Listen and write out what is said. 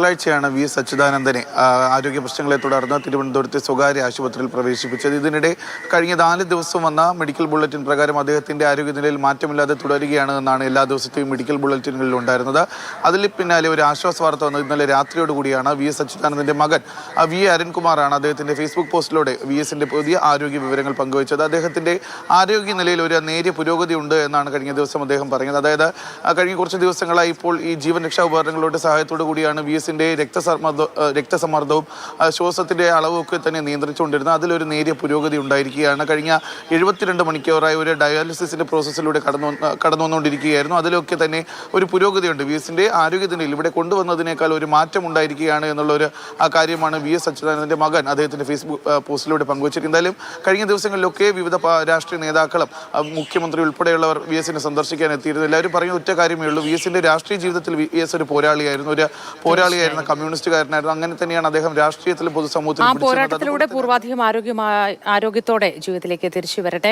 തിങ്കളാഴ്ചയാണ് V S അച്യുതാനന്ദനെ ആരോഗ്യ പ്രശ്നങ്ങളെ തുടർന്ന് തിരുവനന്തപുരത്തെ സ്വകാര്യ ആശുപത്രിയിൽ പ്രവേശിപ്പിച്ചത്. ഇതിനിടെ കഴിഞ്ഞ 4 ദിവസം വന്ന മെഡിക്കൽ ബുള്ളറ്റിൻ പ്രകാരം അദ്ദേഹത്തിന്റെ ആരോഗ്യനിലയിൽ മാറ്റമില്ലാതെ തുടരുകയാണ് എന്നാണ് എല്ലാ ദിവസത്തെയും മെഡിക്കൽ ബുള്ളറ്റിനുകളിൽ ഉണ്ടായിരുന്നത്. അതിൽ പിന്നാലെ ഒരു ആശ്വാസ വാർത്ത വന്നത് ഇന്നലെ രാത്രിയോടുകൂടിയാണ്. വി എസ് അച്യുതാനന്ദന്റെ മകൻ വി എ അരുൺകുമാറാണ് അദ്ദേഹത്തിന്റെ ഫേസ്ബുക്ക് പോസ്റ്റിലൂടെ വി എസിന്റെ പുതിയ ആരോഗ്യ വിവരങ്ങൾ പങ്കുവച്ചത്. അദ്ദേഹത്തിന്റെ ആരോഗ്യനിലയിൽ ഒരു നേരിയ പുരോഗതി ഉണ്ട് എന്നാണ് കഴിഞ്ഞ ദിവസം അദ്ദേഹം പറഞ്ഞത്. അതായത് കഴിഞ്ഞ കുറച്ച് ദിവസങ്ങളായി ഇപ്പോൾ ഈ ജീവൻ രക്ഷാ ഉപകരണങ്ങളുടെ സഹായത്തോടു കൂടിയാണ് വി എസിന്റെ രക്തസമ്മർദ്ദവും ശ്വാസത്തിന്റെ അളവും ഒക്കെ തന്നെ നിയന്ത്രിച്ചുകൊണ്ടിരുന്നത്. അതിലൊരു നേരിയ പുരോഗതി ഉണ്ടായിരിക്കുകയാണ്. കഴിഞ്ഞ 72 മണിക്കൂറായി ഒരു ഡയാലിസിസിന്റെ പ്രോസസ്സിലൂടെ കടന്നു വന്നുകൊണ്ടിരിക്കുകയായിരുന്നു. അതിലൊക്കെ തന്നെ ഒരു പുരോഗതിയുണ്ട്. വി എസിന്റെ ആരോഗ്യനിലയിൽ ഇവിടെ കൊണ്ടുവന്നതിനേക്കാൾ ഒരു മാറ്റം ഉണ്ടായിരിക്കുകയാണ് എന്നുള്ളൊരു കാര്യമാണ് വി എസ് അച്യുതാനന്ദന്റെ മകൻ അദ്ദേഹത്തിന്റെ ഫേസ്ബുക്ക് പോസ്റ്റിലൂടെ പങ്കുവച്ചിരിക്കുന്നത്. എന്തായാലും കഴിഞ്ഞ ദിവസങ്ങളിലൊക്കെ വിവിധ രാഷ്ട്രീയ നേതാക്കളും മുഖ്യമന്ത്രി ഉൾപ്പെടെയുള്ളവർ വി എസിനെ സന്ദർശിക്കാൻ എത്തിയിരുന്നു. എല്ലാവരും പറയുന്ന ഒറ്റ കാര്യമേ ഉള്ളൂ, വി എസിന്റെ രാഷ്ട്രീയ ജീവിതത്തിൽ വി എസ് ഒരു പോരാളിയായിരുന്നു, കമ്മ്യൂണിസ്റ്റുകാരനായിരുന്നു. അങ്ങനെ തന്നെയാണ് അദ്ദേഹം രാഷ്ട്രീയത്തിലും പൊതുസമൂഹത്തിലും പോരാട്ടത്തിലൂടെ പൂർവാധികം ആരോഗ്യത്തോടെ ജീവിതത്തിലേക്ക് തിരിച്ചു വരട്ടെ.